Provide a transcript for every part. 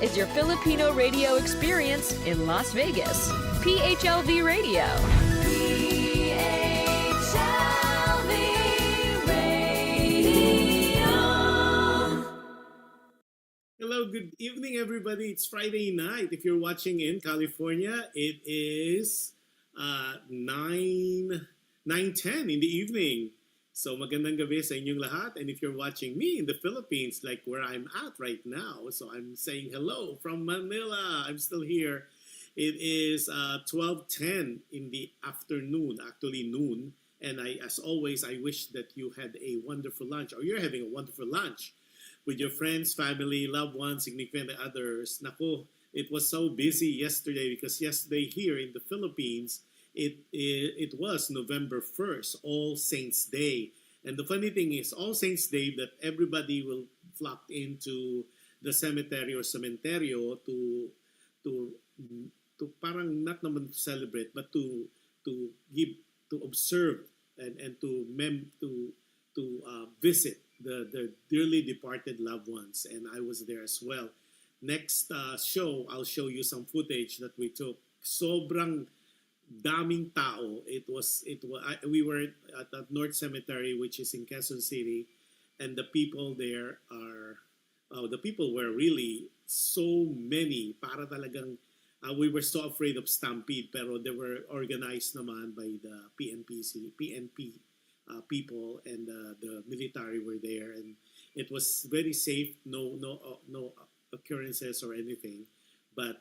is your Filipino radio experience in Las Vegas. PHLV Radio. PHLV Radio. Hello, good evening, everybody. It's Friday night. If you're watching in California, it is 9:10 in the evening. So magandang gabi sa inyong lahat. And if you're watching me in the Philippines, like where I'm at right now, so I'm saying hello from Manila. I'm still here. It is 12:10 in the afternoon, actually noon. And as always, I wish that you had a wonderful lunch, or you're having a wonderful lunch with your friends, family, loved ones, significant others. Naku, it was so busy yesterday because yesterday here in the Philippines, it was November 1st, All Saints Day. And the funny thing is, All Saints Day, that everybody will flock into the cemetery or cementerio to parang not naman to celebrate, but to observe and to visit the dearly departed loved ones. And I was there as well. Next show, I'll show you some footage that we took. Sobrang daming tao. We were at the North Cemetery, which is in Quezon City, and the people there were really so many. Para talagang we were so afraid of stampede, pero they were organized naman by the PNP people, and the military were there, and it was very safe. No occurrences or anything, but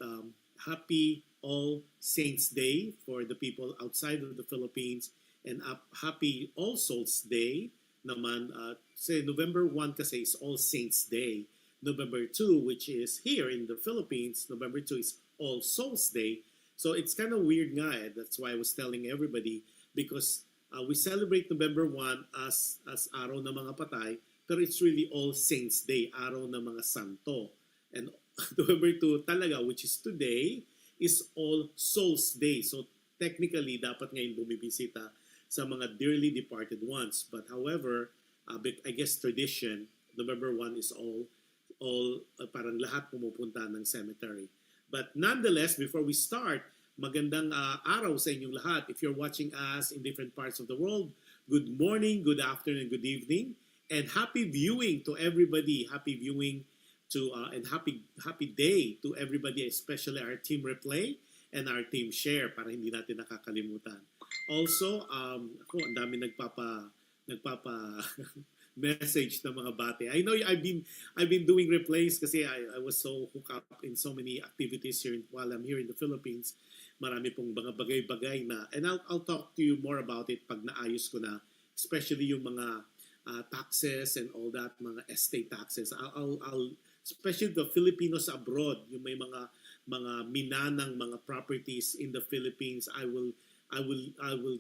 happy All Saints Day for the people outside of the Philippines, and happy All Souls Day naman. Say November 1 kasi is All Saints Day. November 2, which is here in the Philippines, November 2 is All Souls Day. So it's kind of weird nga eh. That's why I was telling everybody, because we celebrate November 1 as araw ng mga patay, pero it's really All Saints Day, araw ng mga santo. And November 2 talaga, which is today, is All Souls Day. So technically, dapat ngayon bumibisita sa mga dearly departed ones. But however, I guess tradition, November 1 is all parang lahat pumupunta ng cemetery. But nonetheless, before we start, magandang araw sa inyong lahat. If you're watching us in different parts of the world, good morning, good afternoon, good evening, and happy viewing to everybody. Happy viewing and happy day to everybody, especially our team replay and our team share, para hindi natin nakakalimutan. Also, ako ang dami nagpapa message ng mga bate. I know I've been doing replays kasi I was so hooked up in so many activities here while I'm here in the Philippines. Marami pong mga bagay-bagay na, and I'll talk to you more about it pag naayos ko na, especially yung mga taxes and all that, mga estate taxes. I'll especially the Filipinos abroad, yung may mga minanang mga properties in the Philippines. I will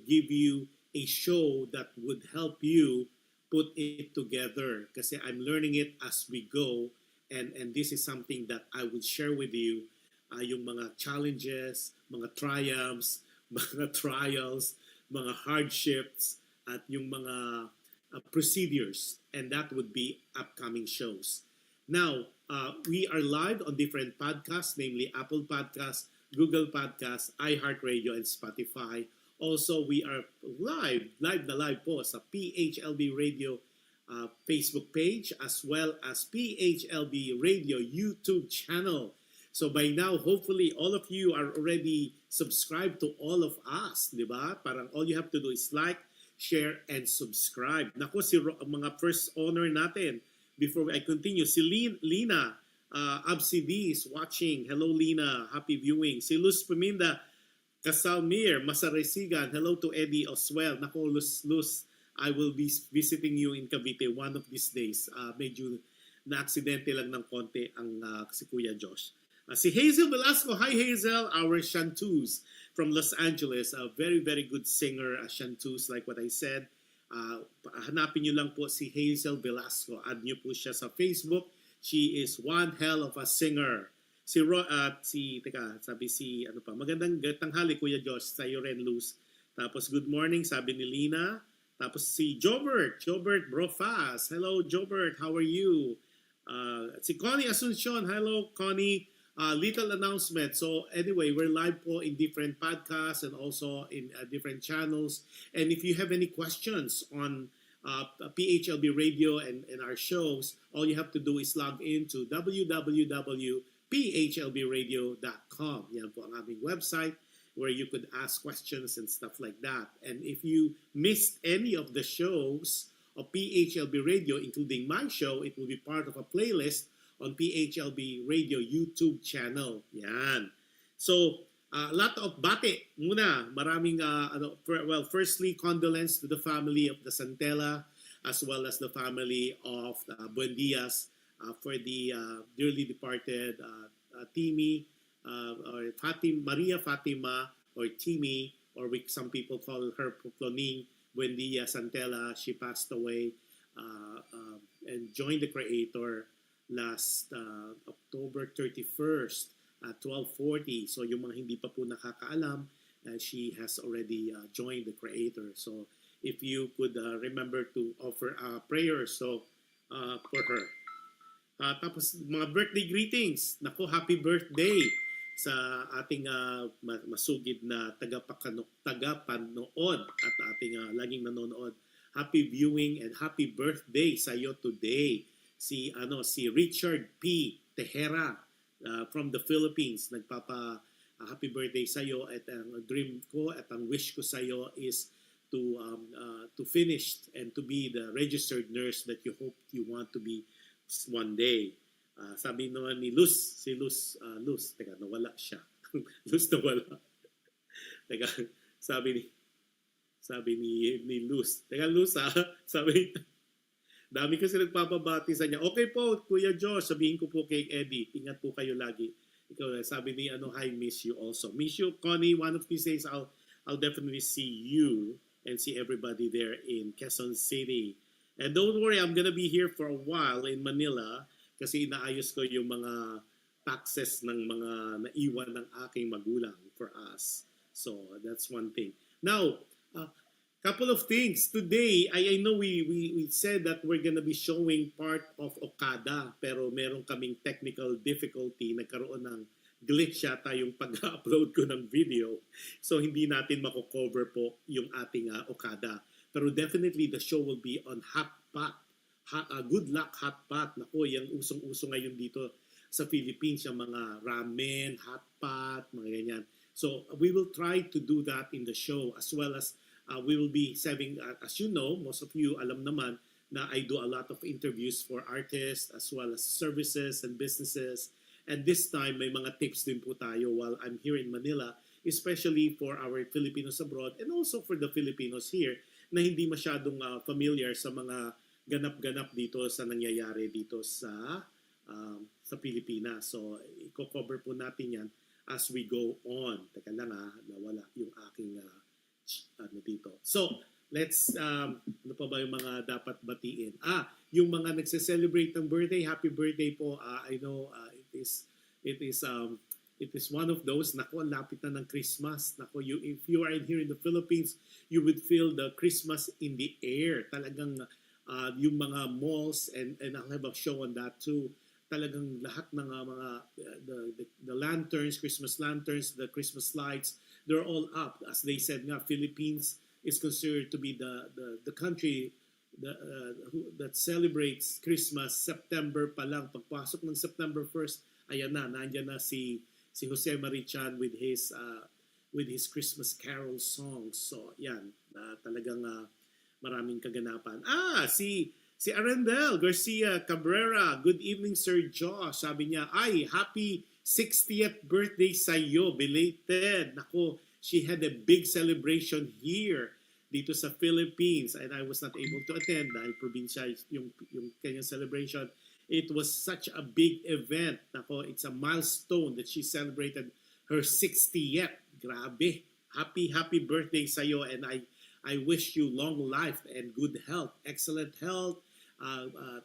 give you a show that would help you put it together, kasi I'm learning it as we go, and this is something that I will share with you, yung mga challenges, mga triumphs, mga trials, mga hardships, at yung mga procedures, and that would be upcoming shows. Now, we are live on different podcasts, namely Apple Podcasts, Google Podcasts, iHeartRadio, and Spotify. Also, we are live po sa PHLV Radio Facebook page, as well as PHLV Radio YouTube channel. So by now, hopefully, all of you are already subscribed to all of us, di ba? Parang all you have to do is like, share, and subscribe. Naku, mga first honor natin. Before I continue, si Lina Absidi is watching. Hello, Lina. Happy viewing. Si Luz Paminda Kasalmir Masaresigan. Hello to Eddie as well. Nako, Luz, I will be visiting you in Cavite one of these days. Medyo na-aksidente lang ng konti ang si Kuya Josh. Si Hazel Velasco. Hi, Hazel. Our chanteuse from Los Angeles. A very, very good singer, chanteuse, like what I said. Hanapin nyo lang po si Hazel Velasco. Add nyo po siya sa Facebook. She is one hell of a singer. Magandang tanghali, Kuya Josh, sa iyo rin, Luz. Tapos, good morning, sabi ni Lina. Tapos si Jobert Brofas. Hello, Jobert. How are you? Si Connie Asuncion. Hello, Connie. little announcement. So anyway, we're live po in different podcasts and also in different channels. And if you have any questions on PHLB Radio and our shows, all you have to do is log into www.phlbradio.com. Yan po ang aming website where you could ask questions and stuff like that. And if you missed any of the shows of PHLB Radio, including my show, it will be part of a playlist on PHLB Radio YouTube channel. Yan. So, a lot of bate muna. Maraming, firstly, condolence to the family of the Santella as well as the family of the Buendias for the dearly departed Timmy, or Maria Fatima, or Timmy, or some people call her Ploning Buendia Santella. She passed away and joined the Creator last October 31st at 12:40. So yung mga hindi pa po nakakaalam, she has already joined the Creator. So if you could remember to offer prayers for her. Tapos mga birthday greetings. Nako, happy birthday sa ating masugid na tagapanood at ating laging nanonood. Happy viewing and happy birthday sa iyo today. Si Richard P. Tejera from the Philippines. Happy birthday sa iyo, at ang dream ko at ang wish ko sa iyo is to finish and to be the registered nurse that you hope you want to be one day. Sabi naman ni Luz, teka, nawala siya. Luz nawala. Teka, sabi ni Luz. Teka, Luz sabi, dami kasi nagpapabati sa niya. Okay po, Kuya Josh, sabihin ko po kay Eddie, ingat po kayo lagi. Ikaw, sabi ni hi, miss you also. Miss you, Connie. One of these days, I'll definitely see you and see everybody there in Quezon City. And don't worry, I'm gonna be here for a while in Manila kasi inaayos ko yung mga taxes ng mga naiwan ng aking magulang for us. So that's one thing. Now, couple of things. Today, I know we said that we're gonna be showing part of Okada, pero meron kaming technical difficulty. Nagkaroon ng glitch yata yung pag-upload ko ng video. So hindi natin mako-cover po yung ating Okada. Pero definitely the show will be on Hotpot. Good Luck Hotpot. Nako, yung usong-uso ngayon dito sa Philippines, yung mga ramen, hotpot, mga ganyan. So we will try to do that in the show, as well as we will be saving, as you know, most of you alam naman na I do a lot of interviews for artists as well as services and businesses. And this time, may mga tips din po tayo while I'm here in Manila, especially for our Filipinos abroad and also for the Filipinos here na hindi masyadong familiar sa mga ganap-ganap dito sa nangyayari dito sa Pilipinas. So, i-cover po natin yan as we go on. Teka lang nawala yung aking dito. So, let's, ano pa ba yung mga dapat batiin? Yung mga nagse-celebrate ng birthday, happy birthday po. I know it is one of those. Nako, lapit na ng Christmas. Nako, if you are here in the Philippines, you would feel the Christmas in the air. Talagang yung mga malls, and I'll have a show on that too. Talagang lahat ng mga the lanterns, Christmas lanterns, the Christmas lights, they're all up. As they said nga, Philippines is considered to be the country that celebrates Christmas September pa lang. Pagpasok ng September 1st, ayan na, nandiyan na si Jose Marichan with his Christmas carol songs. So, yan, talagang maraming kaganapan. Si Arendel Garcia Cabrera, good evening Sir Josh. Sabi niya, happy 60th birthday sa iyo, belated. Nako, she had a big celebration here dito sa Philippines, and I was not able to attend dahil probinsya yung kanyang celebration. It was such a big event. Nako, it's a milestone that she celebrated her 60th. Grabe. Happy birthday sa iyo, and I wish you long life and good health, excellent health,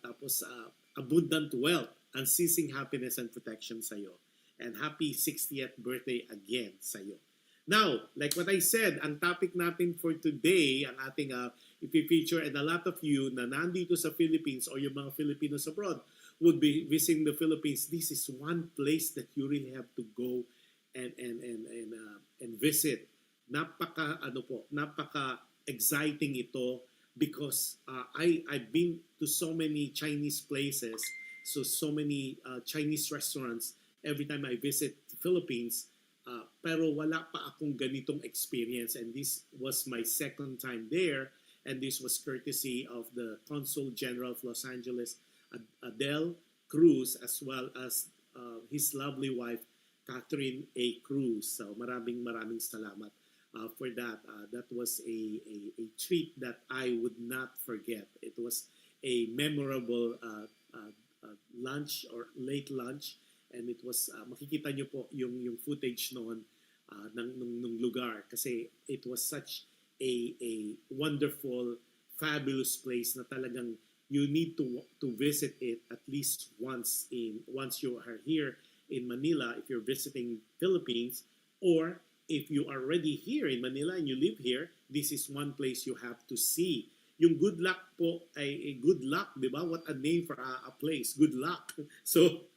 tapos abundant wealth, unceasing happiness and protection sa iyo. And happy 60th birthday again sa iyo. Now, like what I said, ang topic natin for today, ang ating ipifeature, and a lot of you na nandito sa Philippines or yung mga Filipinos abroad would be visiting the Philippines. This is one place that you really have to go and visit. Napaka exciting ito because I've been to so many Chinese places, so many Chinese restaurants every time I visit the Philippines. Pero wala pa akong ganitong experience, and this was my second time there, and this was courtesy of the Consul General of Los Angeles, Adele Cruz, as well as his lovely wife, Catherine A. Cruz. So maraming salamat for that. That was a treat that I would not forget. It was a memorable lunch or late lunch, and it was makikita nyo po yung footage noon nung lugar kasi it was such a wonderful, fabulous place na talagang you need to visit it at least once you are here in Manila if you're visiting Philippines, or if you are already here in Manila and you live here, this is one place you have to see. Yung Good Luck po ay Good Luck, di ba? What a name for a place, Good Luck. So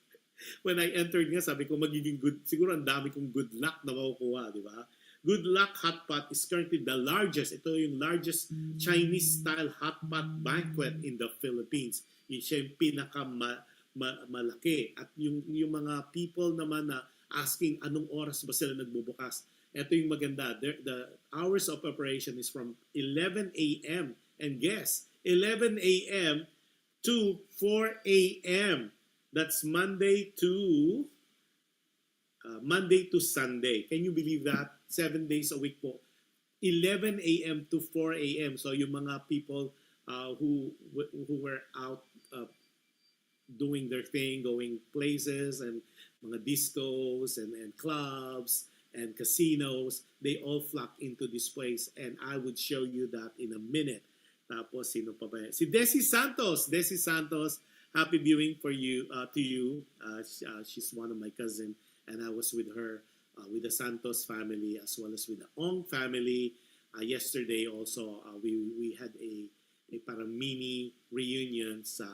when I entered nga, sabi ko magiging good, siguro ang dami kong good luck na makukuha, di ba? Good Luck Hotpot is currently the largest, ito yung largest Chinese-style hotpot banquet in the Philippines. Yung siya yung malaki. At yung mga people naman na asking anong oras ba sila nagbubukas. Ito yung maganda. The hours of operation is from 11 a.m. And guess, 11 a.m. to 4 a.m. That's Monday to Sunday. Can you believe that? 7 days a week po. 11 a.m. to 4 a.m. So yung mga people who were out doing their thing, going places and mga discos and clubs and casinos, they all flock into this place, and I would show you that in a minute. Tapos sino pa ba? Si Desi Santos. Desi Santos, happy viewing for you to you. She's one of my cousin, and I was with her with the Santos family as well as with the Ong family. Yesterday also we had a parang mini reunion sa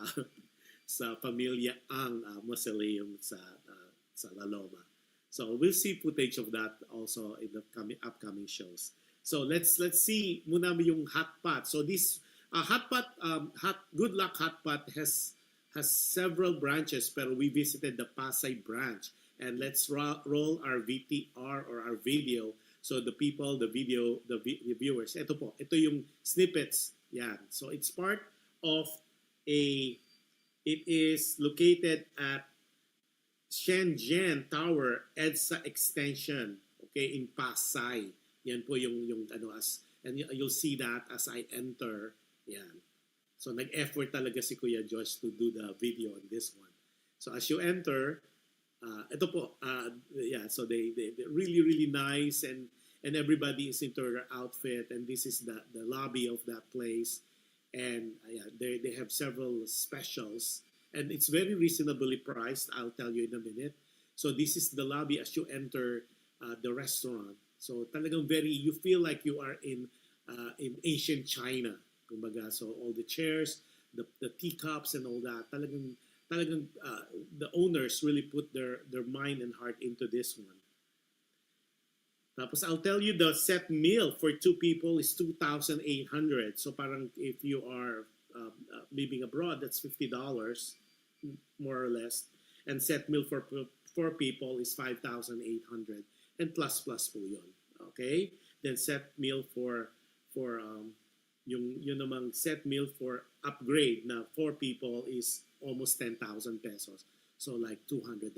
sa pamilya Ang mausoleum sa La Loma. So we'll see footage of that also in the upcoming shows. So let's see muna yung hotpot. So this Good Luck Hotpot has several branches, pero we visited the Pasay branch. And let's roll our VTR or our video so the people, the viewers. Ito po, ito yung snippets. Yan. So it's part of it is located at Shenzhen Tower EDSA Extension, okay, in Pasay. Yan po yung and you'll see that as I enter. Yan. So nag-effort talaga si Kuya Josh to do the video on this one. So as you enter, ito po, yeah, so they're really nice, and everybody is into their outfit, and this is the lobby of that place, and yeah, they have several specials, and it's very reasonably priced. I'll tell you in a minute. So this is the lobby as you enter the restaurant. So talagang you feel like you are in ancient China. Kumbaga, so all the chairs, the teacups and all that, talagang the owners really put their mind and heart into this one. Tapos I'll tell you the set meal for 2 people is 2,800. So parang if you are living abroad, that's $50 more or less. And set meal for 4 people is 5,800. And plus po yun. Okay? Then set meal for yung namang set meal for upgrade na 4 people is almost 10,000 pesos. So like $200.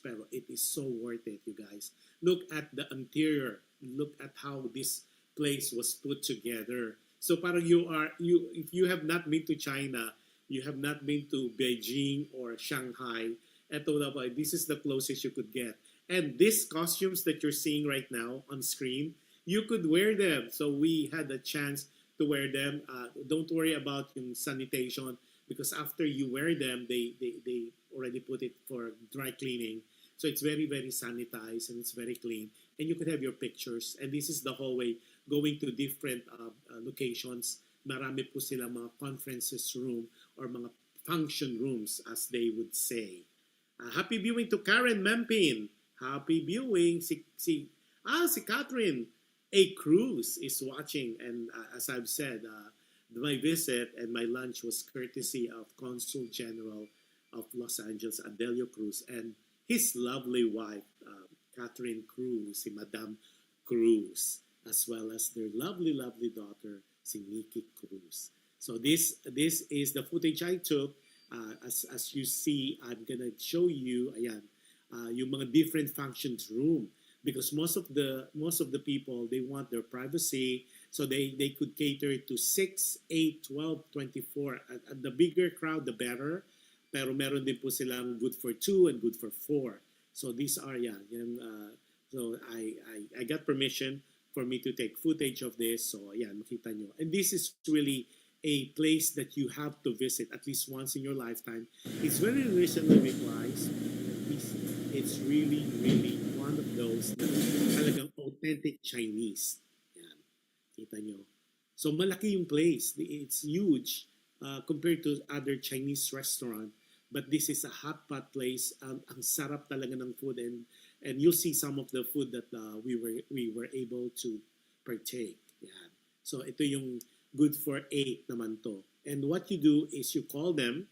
Pero it is so worth it, you guys. Look at the interior. Look at how this place was put together. So parang if you have not been to China, you have not been to Beijing or Shanghai, this is the closest you could get. And these costumes that you're seeing right now on screen, you could wear them. So we had a chance to wear them. Don't worry about yung sanitation, because after you wear them, they already put it for dry cleaning. So it's very, very sanitized and it's very clean. And you could have your pictures. And this is the hallway going to different locations. Marami po sila mga conferences room or mga function rooms, as they would say. Happy viewing to Karen Mempin. Happy viewing. Si Catherine A. Cruz is watching. And as I've said, my visit and my lunch was courtesy of Consul General of Los Angeles, Adelio Cruz, and his lovely wife, Catherine Cruz, si Madame Cruz, as well as their lovely, lovely daughter, si Nikki Cruz. So this is the footage I took. As you see, I'm gonna show you, ayan, yung mga different functions room, because most of the people, they want their privacy, so they could cater to 6, 8, 12, 24. At the bigger crowd, the better. Pero meron din po silang good for 2 and good for 4. So these are, so I got permission for me to take footage of this. So ayan, makita nyo. And this is really a place that you have to visit at least once in your lifetime. It's very reasonably priced. It's really, really one of those na talagang authentic Chinese. Yan. Kita nyo. So malaki yung place. It's huge compared to other Chinese restaurant. But this is a hot pot place. Ang sarap talaga ng food, and you'll see some of the food that we were able to partake. Yan. So ito yung good for 8 naman to. And what you do is you call them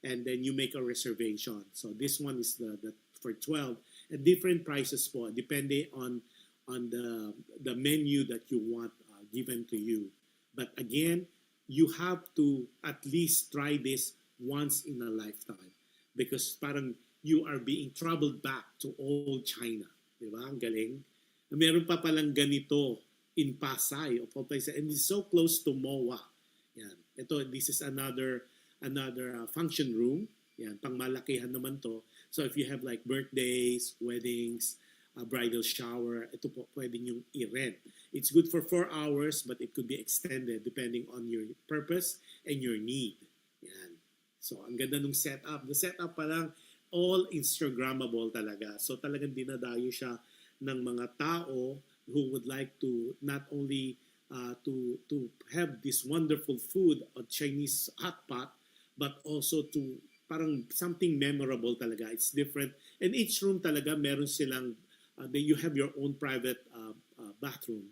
and then you make a reservation. So this one is the for 12, and different prices po depende on the menu that you want given to you. But again, you have to at least try this once in a lifetime, because parang you are being traveled back to old China. Di ba? Ang galing. Meron pa palang ganito in Pasay, of all places, and it's so close to MOA. Yan. This is another function room. Yan, pangmalakihan naman to. So if you have like birthdays, weddings, a bridal shower, ito po pwedeng yung i-rent. It's good for 4 hours, but it could be extended depending on your purpose and your need. Yan. So ang ganda nung setup. The setup pa lang, all Instagrammable talaga. So talagang dinadayo siya ng mga tao who would like to not only to have this wonderful food of Chinese hot pot, but also to parang something memorable talaga. It's different. And each room talaga meron silang, you have your own private bathroom.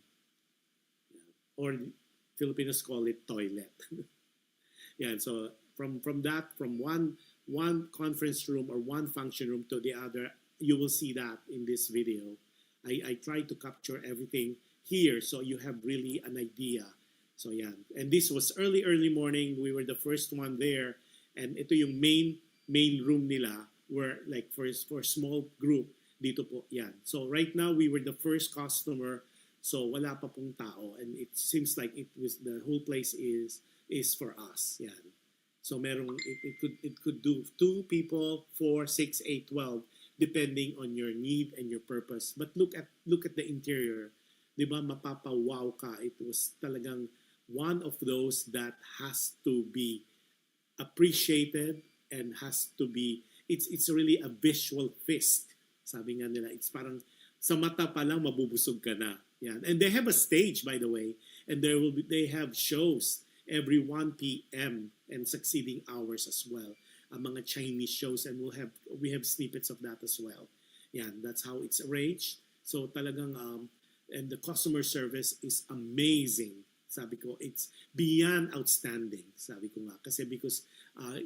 Or Filipinos call it toilet. Yeah, so from one conference room or one function room to the other, you will see that in this video. I try to capture everything here so you have really an idea. So yeah, and this was early morning. We were the first one there, and ito yung main room nila, where like for small group dito po yan. So right now we were the first customer, so wala pa pong tao, and it seems like the whole place is for us. Yan. So it could do 2 people, 4, 6, 8, 12, depending on your need and your purpose. But look at the interior. 'Di ba, mapapawaw ka. It was talagang one of those that has to be appreciated and has to be, it's really a visual feast. Sabi nga nila, it's parang sa mata pa lang mabubusog ka na. Yan. And they have a stage, by the way, and they have shows every 1 p.m. and succeeding hours as well. Mga Chinese shows, and we have snippets of that as well. Yan, that's how it's arranged. So talagang and the customer service is amazing. Sabi ko, it's beyond outstanding. Sabi ko nga, kasi because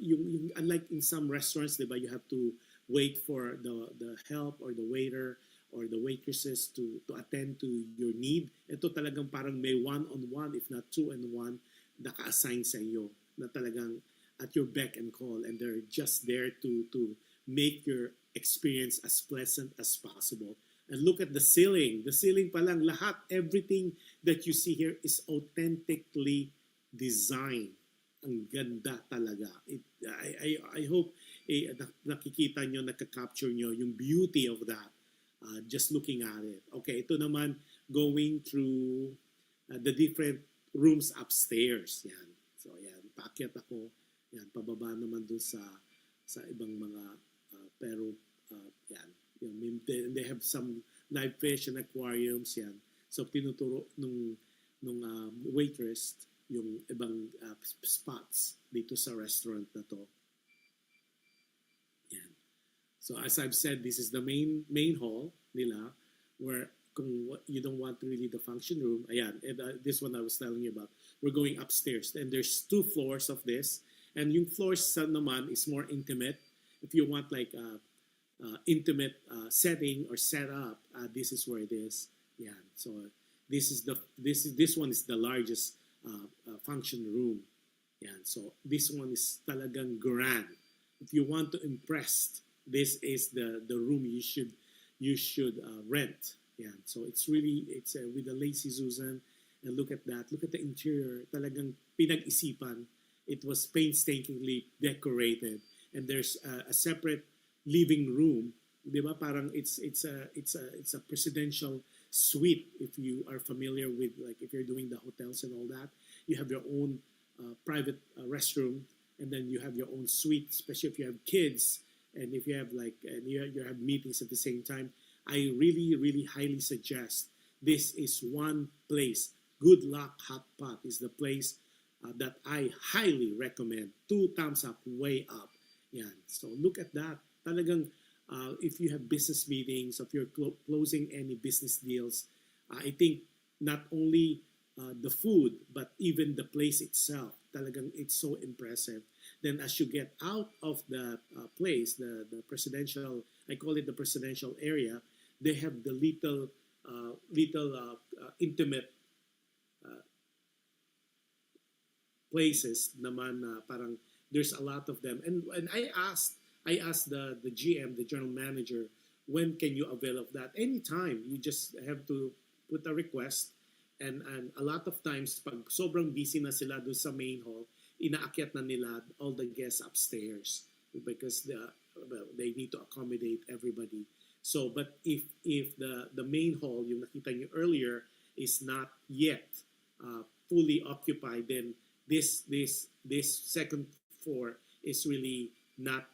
yung unlike in some restaurants, diba, you have to wait for the help or the waiter or the waitresses to attend to your need. Ito talagang parang may one-on-one, if not 2-on-1, naka-assign sa iyo na talagang at your beck and call, and they're just there to make your experience as pleasant as possible. And look at the ceiling. The ceiling pa lang, lahat, everything that you see here is authentically designed. Ang ganda talaga. I hope nakikita nyo, nakaka-capture nyo yung beauty of that. Just looking at it. Okay, ito naman, going through the different rooms upstairs. Yan. So, yan. Paakyat ako. Yan. Pababa naman dun sa ibang mga, pero, yan. Yan, they have some live fish and aquariums yan. So tinuturo nung waitress yung ibang spots dito sa restaurant na to. Yan. So as I've said, this is the main hall nila where kung you don't want really the function room, ayan, and this one I was telling you about, we're going upstairs and there's 2 floors of this, and yung floors naman is more intimate. If you want like intimate setting or setup, this is where it is. Yeah, so this one is the largest function room. Yeah, so this one is talagang grand. If you want to impress, this is the room you should rent. Yeah, so it's with the lazy Susan, and look at that. Look at the interior. Talagang pinag-isipan. It was painstakingly decorated, and there's a separate living room. Diba? Parang it's a presidential suite. If you are familiar with, like, if you're doing the hotels and all that, you have your own private restroom, and then you have your own suite, especially if you have kids and if you have you have meetings at the same time. I really, really highly suggest this is one place. Good Luck Hotpot is the place that I highly recommend. 2 thumbs up, way up. Yan. So look at that. Talagang if you have business meetings, if you're closing any business deals, I think not only the food, but even the place itself, talagang it's so impressive. Then as you get out of the place, the presidential, I call it the presidential area, they have the little intimate places naman parang there's a lot of them. And I asked the GM, the general manager, when can you avail of that? Anytime. You just have to put a request, and a lot of times pag sobrang busy na sila doon sa main hall, inaakyat na nila all the guests upstairs because they need to accommodate everybody. So, but if the main hall, yung nakita nyo earlier, is not yet fully occupied, then this second floor is really not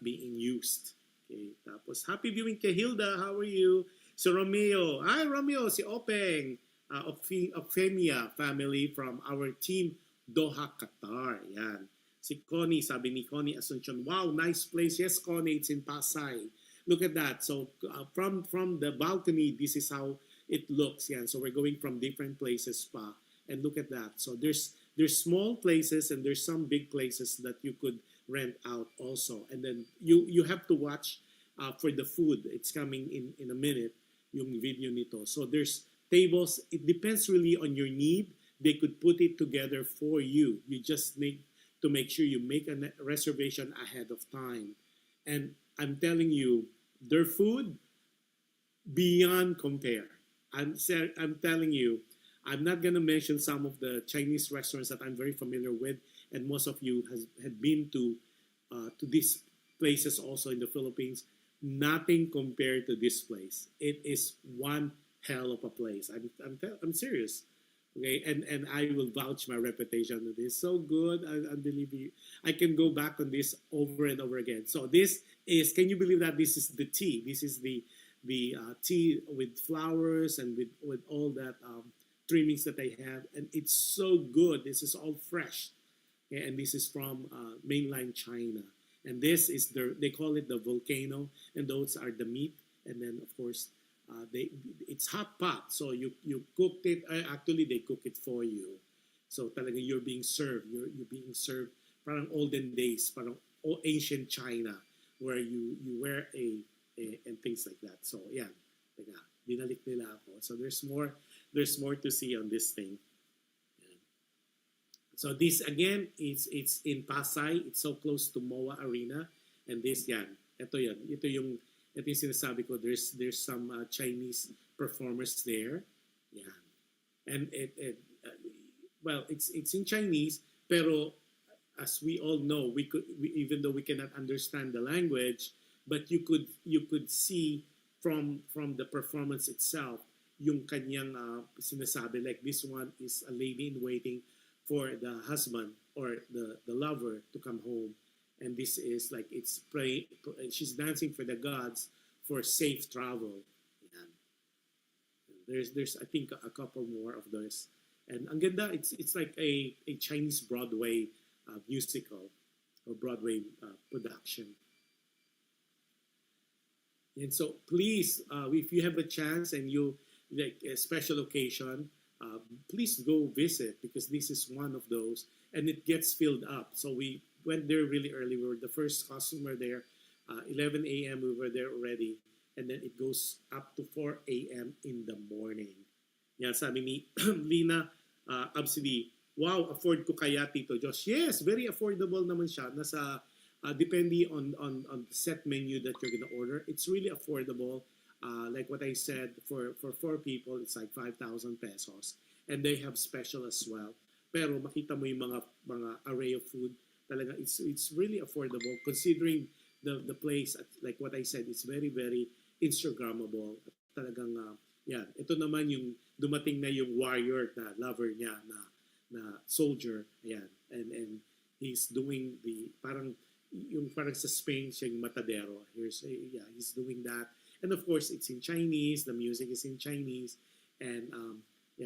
being used. Okay. Tapos, happy viewing kay Hilda. How are you? Si Romeo. Hi, Romeo. Si Openg. Ophelia family from our team, Doha, Qatar. Yan. Si Connie, sabi ni Connie Asuncion, wow, nice place. Yes, Connie, it's in Pasay. Look at that. So from the balcony, this is how it looks. Yan. So we're going from different places pa. And look at that. So there's small places and there's some big places that you could rent out also. And then you have to watch for the food. It's coming in a minute, yung video nito. So there's tables. It depends really on your need. They could put it together for you. You just need to make sure you make a reservation ahead of time. And I'm telling you, their food, beyond compare. I'm telling you, I'm not going to mention some of the Chinese restaurants that I'm very familiar with, and most of you had been to these places also in the Philippines. Nothing compared to this place. It is one hell of a place. I'm serious. Okay, and I will vouch my reputation. It is so good. I believe you. I can go back on this over and over again. So this is, can you believe that this is the tea? This is the tea with flowers and with all that trimmings that they have, and it's so good. This is all fresh, okay? And this is from mainland China. And this is they call it the volcano, and those are the meat, and then of course. It's hot pot, so you cooked it. Actually, they cook it for you. So talaga you're being served. You're being served parang olden days, parang ancient China, where you wear and things like that. So yeah, binalik nila ako. So there's more to see on this thing. Yeah. So this again, it's in Pasay. It's so close to MOA Arena, and this yan. Ito yung sinasabi ko, there's some Chinese performers there. Yeah. And it's in Chinese, pero as we all know, even though we cannot understand the language, but you could see from the performance itself yung kanyang sinasabi, like this one is a lady in waiting for the husband or the lover to come home. And this is like, she's dancing for the gods for safe travel. Yan. There's I think a couple more of those. And ang ganda, it's like a Chinese Broadway musical or Broadway production. And so please, if you have a chance and you like a special occasion, please go visit because this is one of those, and it gets filled up. So we went there really early. We were the first customer there. 11 a.m. we were there already, and then it goes up to 4 a.m. in the morning. Yan, sabi ni Lina, absolutely, wow, afford ko kaya Tito Josh? Yes, very affordable naman siya. Nasa depending on the set menu that you're gonna order, it's really affordable. Like what I said, for 4 people, it's like 5,000 pesos, and they have special as well. Pero makita mo yung mga array of food, talaga it's really affordable considering the place. Like what I said, it's very very Instagrammable. Talagang yan. Ito naman yung dumating na yung warrior na lover niya na soldier, ayan, and he's doing the parang sa Spain siya yung matadero. He's doing that. And of course, it's in Chinese. The music is in Chinese. And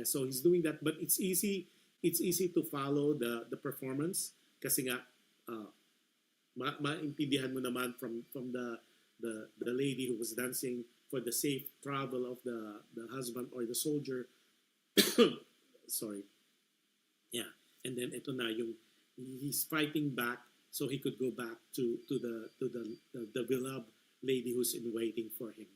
so he's doing that. But it's easy to follow the performance kasi nga maintindihan mo naman from the lady who was dancing for the safe travel of the husband or the soldier. Sorry. Yeah. And then ito na yung he's fighting back so he could go back to the beloved lady who's in waiting for him.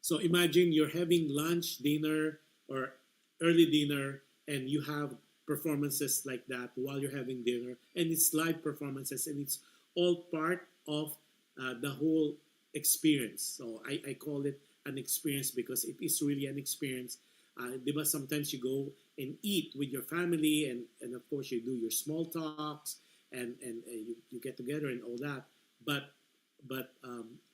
So imagine you're having lunch, dinner, or early dinner, and you have performances like that while you're having dinner, and it's live performances, and it's all part of the whole experience. So I call it an experience because it is really an experience. Diba, sometimes you go and eat with your family, and of course you do your small talks, and you get together and all that. But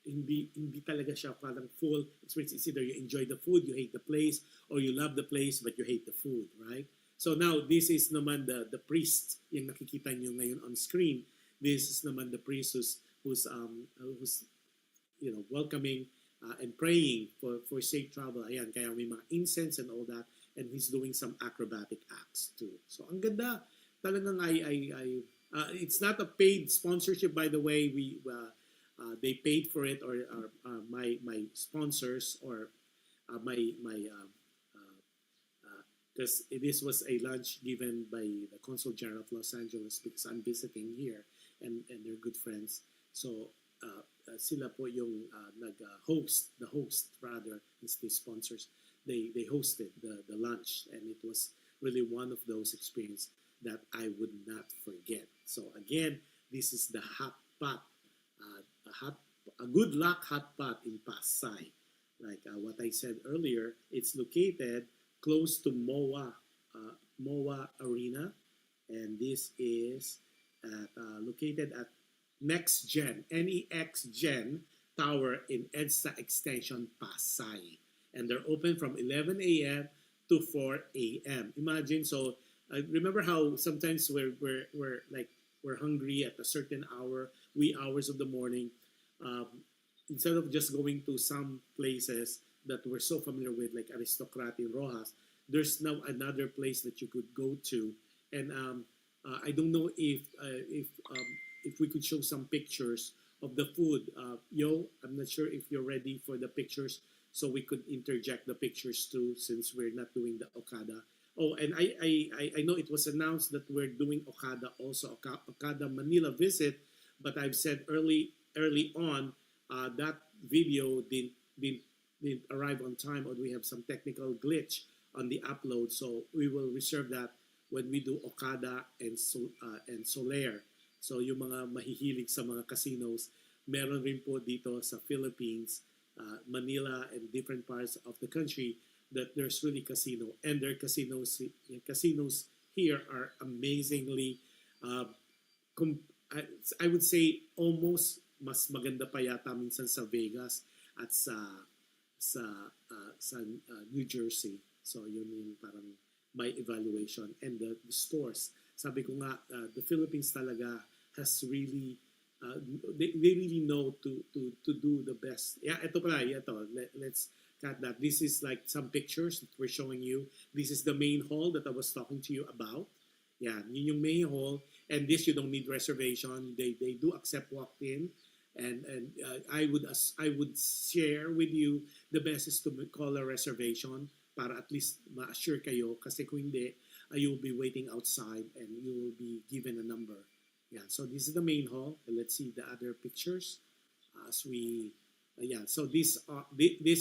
hindi talaga siya parang full experience. It's either you enjoy the food, you hate the place, or you love the place but you hate the food, right? So now this is naman the priest yung nakikita niyo ngayon on screen. This is naman the priest who's welcoming and praying for safe travel. Ayan, kaya may mga incense and all that, and he's doing some acrobatic acts too. So ang ganda. Talagang it's not a paid sponsorship, by the way. They paid for it, or my sponsors, or because this was a lunch given by the Consul General of Los Angeles because I'm visiting here, and they're good friends. So sila po yung nag-host, the host rather, is the sponsors. They hosted the lunch, and it was really one of those experiences that I would not forget. So again, this is the hot pot, a Good Luck Hotpot in Pasay. Like what I said earlier, it's located close to MOA Arena, and this is located at Next Gen Tower in EDSA Extension, Pasay. And they're open from 11 a.m. to 4 a.m. Imagine, so remember how sometimes we're hungry at a certain hour, wee hours of the morning. Instead of just going to some places that we're so familiar with, like Aristocrat in Rojas, there's now another place that you could go to. And I don't know if we could show some pictures of the food. I'm not sure if you're ready for the pictures, so we could interject the pictures too, since we're not doing the Okada. Oh, and I know it was announced that we're doing Okada also, Okada Manila visit, but I've said early on that video didn't arrive on time, or we have some technical glitch on the upload, so we will reserve that when we do Okada and Solaire. So yung mga mahihilig sa mga casinos, meron rin po dito sa Philippines, Manila, and different parts of the country that there's really casino, and their casinos here are amazingly I would say almost mas maganda pa yata minsan sa Vegas at sa New Jersey. So yun yung parang my evaluation. And the stores, sabi ko nga, the Philippines talaga has really uh, they really know to do the best. Yeah, ito pala, ito. Let's cut that. This is like some pictures that we're showing you. This is the main hall that I was talking to you about. Yeah, yun yung main hall. And this, you don't need reservation. They do accept walk-in. And I would share with you the best is to call a reservation para at least ma-assure kayo kasi kung hindi, you'll be waiting outside and you will be given a number. Yeah, so this is the main hall. Let's see the other pictures as we yeah, so this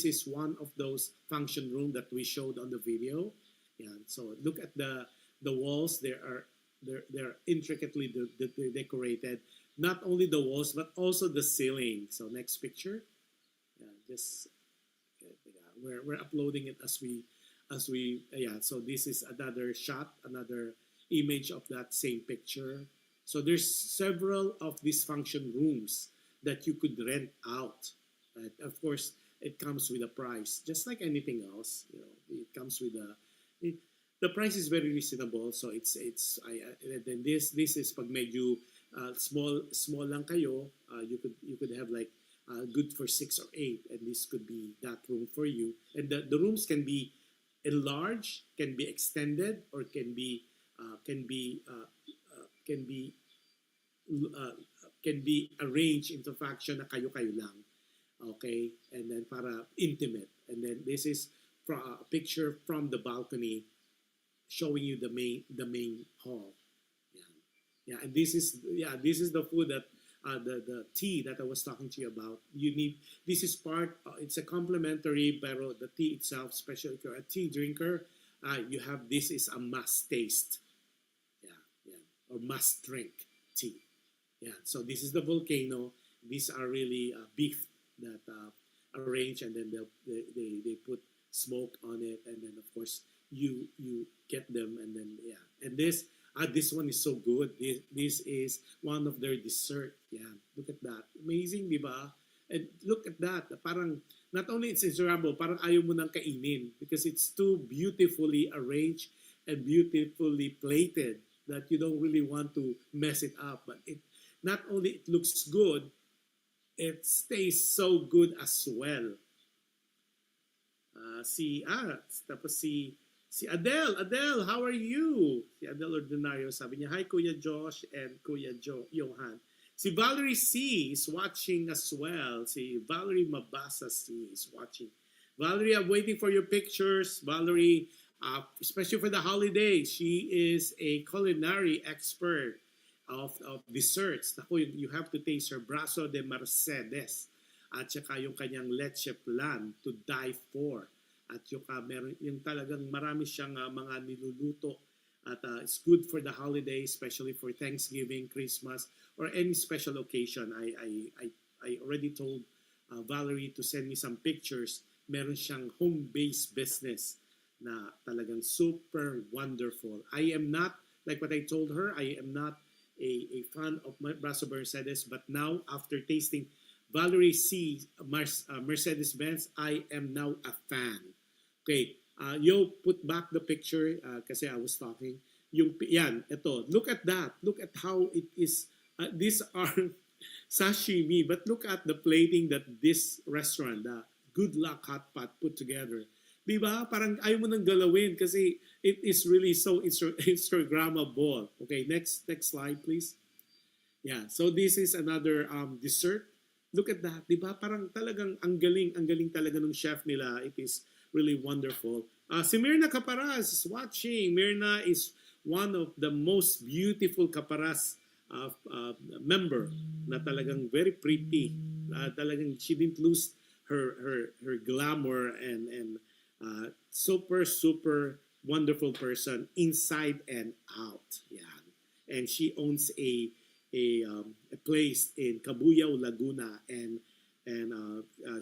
is one of those function room that we showed on the video. Yeah, so look at the walls. They're intricately decorated. Not only the walls but also the ceiling. So next picture. Yeah, just we're uploading it as we yeah. So this is another shot, another image of that same picture. So there's several of these function rooms that you could rent out. Right? Of course, it comes with a price, just like anything else. You know, it comes with the price is very reasonable. So then this is pag medyo small lang kayo. You could have like good for 6 or 8, and this could be that room for you. And the rooms can be enlarged, can be extended, or can be arranged into faction na kayo-kayo lang. Okay? And then para intimate. And then this is a picture from the balcony showing you the main hall. Yeah, and this is the food that the tea that I was talking to you about. This is part. It's a complimentary, pero the tea itself, especially if you're a tea drinker, you have this is a must taste. Yeah, or must drink tea. Yeah, so this is the volcano. These are really beef that arranged, and then they put smoke on it, and then of course you get them, and then yeah, and this one is so good. This is one of their dessert. Yeah, look at that, amazing, di ba? And look at that, parang not only it's Instagrammable, parang ayaw mo nang kainin because it's too beautifully arranged and beautifully plated that you don't really want to mess it up. But it not only it looks good, it stays so good as well. Tapos si Adele, how are you? Si Adele Ordinario, sabi niya, hi Kuya Josh and Kuya Johan. Si Valerie C is watching as well. Si Valerie Mabasa C is watching. Valerie, I'm waiting for your pictures. Valerie, especially for the holidays, she is a culinary expert of desserts. Naku, you have to taste her brazo de Mercedes at saka yung kanyang leche plan to die for. At meron yung talagang marami siyang mga niluluto at it's good for the holiday, especially for Thanksgiving, Christmas, or any special occasion. I already told Valerie to send me some pictures. Meron siyang home-based business na talagang super wonderful. I am not, like what I told her, I am not a fan of Brazo Mercedes, but now after tasting Valerie C. Mercedes-Benz, I am now a fan. Okay, yo, put back the picture kasi I was talking. Yan, ito. Look at that. Look at how it is. These are sashimi, but look at the plating that this restaurant, the Good Luck Hotpot, put together. Diba? Parang ayaw mo nang galawin kasi it is really so Instagrammable. Okay, next slide, please. Yeah, so this is another dessert. Look at that, diba? Parang talagang ang galing talaga ng chef nila. It is really wonderful. Si Mirna Caparaz is watching. Mirna is one of the most beautiful Caparaz member na talagang very pretty. Talagang she didn't lose her glamour and super wonderful person inside and out. Yeah. And she owns a place in Cabuyao, Laguna, and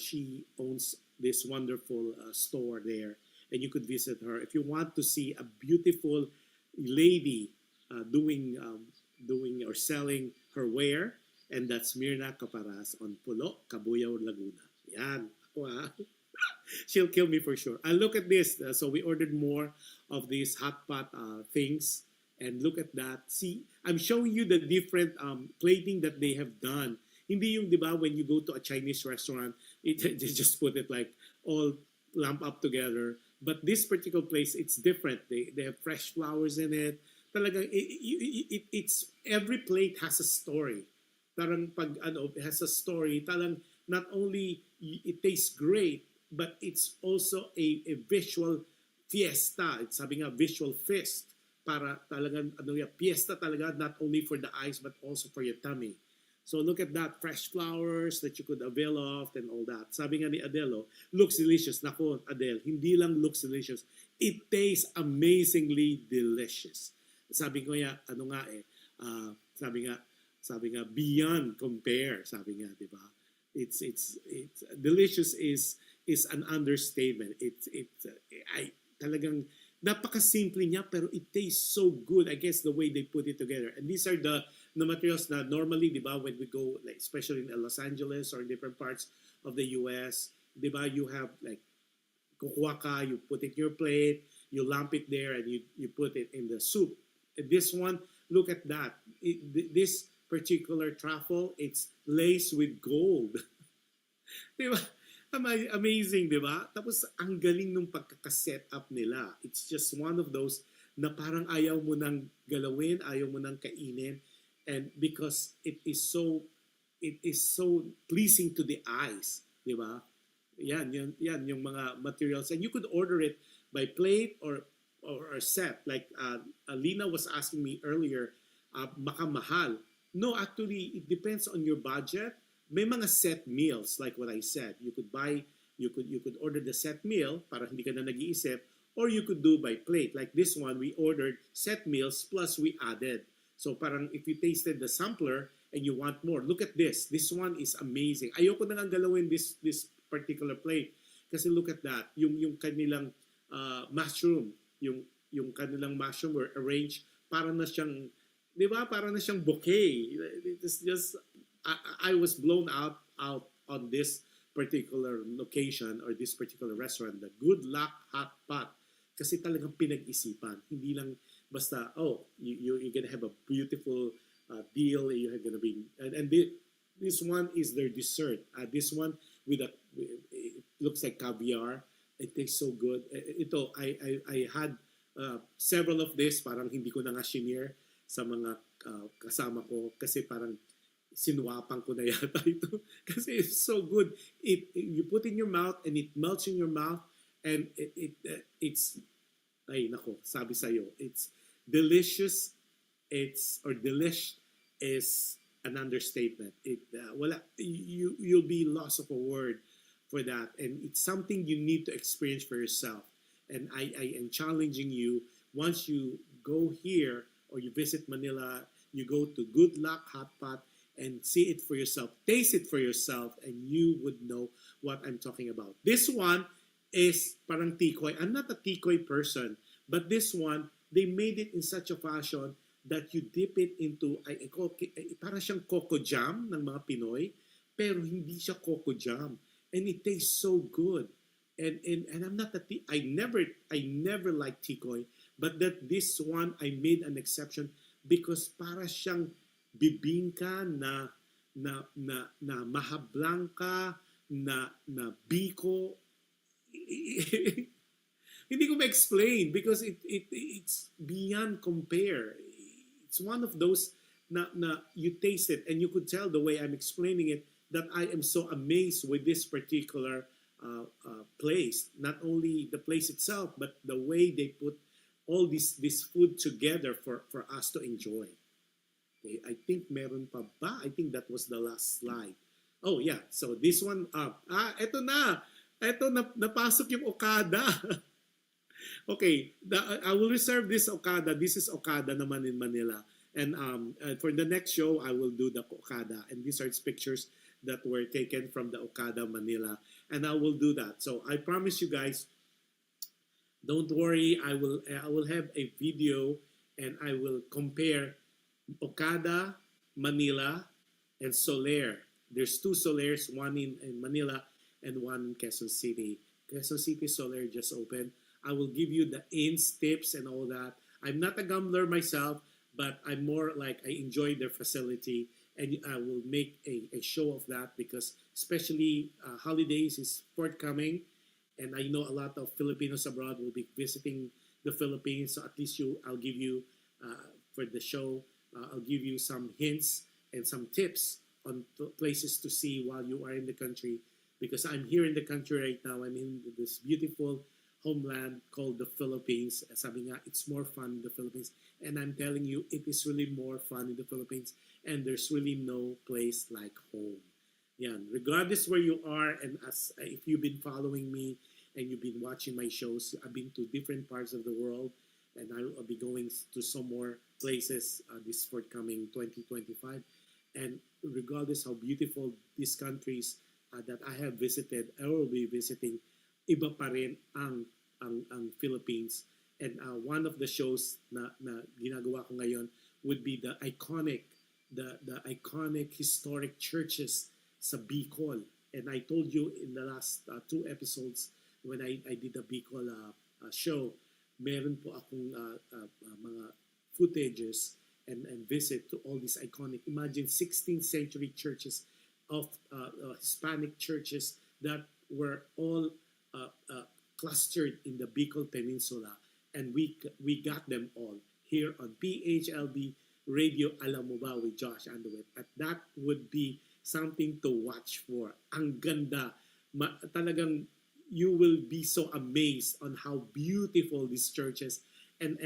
she owns this wonderful store there, and you could visit her if you want to see a beautiful lady doing or selling her wear, and that's Mirna Caparaz on Pulo, Cabuyao, Laguna. Yan. Ako she'll kill me for sure. Look at this. So we ordered more of these hot pot things. And look at that. See, I'm showing you the different plating that they have done. Hindi yung, di ba, when you go to a Chinese restaurant, they just put it like all lump up together. But this particular place, it's different. They have fresh flowers in it. Talagang, it's, every plate has a story. Parang pag, it has a story. Talang, not only it tastes great, but it's also a visual fiesta. It's sabi nga, visual feast. Para talagang, fiesta talaga, not only for the eyes, but also for your tummy. So look at that, fresh flowers that you could avail of and all that. Sabi nga ni Adelo, looks delicious. Nako, Adele, hindi lang looks delicious. It tastes amazingly delicious. Sabi ko ya, sabi nga, beyond compare, sabi nga, di ba? It's delicious is an understatement. Talagang napakasimple niya pero it tastes so good. I guess the way they put it together. And these are the materials na normally, di ba, when we go, like especially in Los Angeles or different parts of the US, di ba, you have like kukuha ka, you put it in your plate, you lump it there, and you put it in the soup. And this one, look at that. This particular truffle, it's laced with gold. Di ba? Amazing, di ba? Tapos, ang galing nung pagkakaset up nila. It's just one of those na parang ayaw mo nang galawin, ayaw mo nang kainin. And because it is so pleasing to the eyes, di ba? Yan yung mga materials. And you could order it by plate or set. Like Lina was asking me earlier, makamahal. No, actually, it depends on your budget. May mga set meals, like what I said. You could order the set meal para hindi ka na nag-iisip, or you could do by plate. Like this one, we ordered set meals plus we added. So parang if you tasted the sampler and you want more, look at this. This one is amazing. Ayoko na nga galawin this particular plate kasi look at that. Yung kanilang mushroom, yung kanilang mushroom were arranged para na siyang, di ba? Para na siyang bouquet. It's just I was blown out on this particular location or this particular restaurant, the Good Luck Hotpot. Kasi talagang pinag-isipan. Hindi lang basta, you're gonna have a beautiful deal. You're gonna be, and this one is their dessert. This one it looks like caviar. It tastes so good. Ito, I had several of this. Parang hindi ko na nga shinare sa mga kasama ko kasi parang sinuwapan ko na yata ito kasi it's so good. You put in your mouth and it melts in your mouth and it's ay nako, sabi sa'yo, it's delicious. Delish is an understatement. You'll be lost of a word for that, and it's something you need to experience for yourself. And I am challenging you, once you go here or you visit Manila, you go to Good Luck Hotpot and see it for yourself. Taste it for yourself and you would know what I'm talking about. This one is parang tikoy. I'm not a tikoy person, but this one, they made it in such a fashion that you dip it into, parang siyang coco jam ng mga Pinoy, pero hindi siya coco jam. And it tastes so good. And I'm not I never liked tikoy, but this one, I made an exception because para siyang bibingka na mahablangka na biko. Hindi ko ma-explain because it's beyond compare. It's one of those na you taste it and you could tell the way I'm explaining it that I am so amazed with this particular place. Not only the place itself, but the way they put all this food together for us to enjoy. Okay, I think meron pa ba? I think that was the last slide. Oh yeah, so this one up. Eto na. Eto napasok yung Okada. Okay, I will reserve this Okada. This is Okada naman in Manila. And for the next show, I will do the Okada. And these are pictures that were taken from the Okada Manila. And I will do that. So I promise you guys, don't worry. I will have a video and I will compare Okada, Manila, and Soler. There's two Solers, one in Manila and one in Quezon City. Quezon City Soler just opened. I will give you the ins, tips, and all that. I'm not a gambler myself, but I'm more like I enjoy their facility, and I will make a show of that because especially holidays is forthcoming, and I know a lot of Filipinos abroad will be visiting the Philippines. So at least I'll give you for the show, I'll give you some hints and some tips on places to see while you are in the country. Because I'm here in the country right now. I'm in this beautiful homeland called the Philippines. Sabi nga, it's more fun in the Philippines. And I'm telling you, it is really more fun in the Philippines. And there's really no place like home. Yan. Regardless where you are, and as if you've been following me and you've been watching my shows, I've been to different parts of the world, and I'll be going to some more places this forthcoming 2025. And regardless how beautiful these countries that I have visited, I will be visiting, iba pa rin ang Philippines. And one of the shows na ginagawa ko ngayon would be the iconic historic churches sa Bicol. And I told you in the last two episodes when I did the Bicol show, meron po akong mga footages and visit to all these iconic, imagine 16th century churches of Hispanic churches that were all clustered in the Bicol Peninsula, and we got them all here on PHLV Radio Alam Mo Ba with Jush Andowitt. At that would be something to watch for. Ang ganda. Talagang you will be so amazed on how beautiful these churches and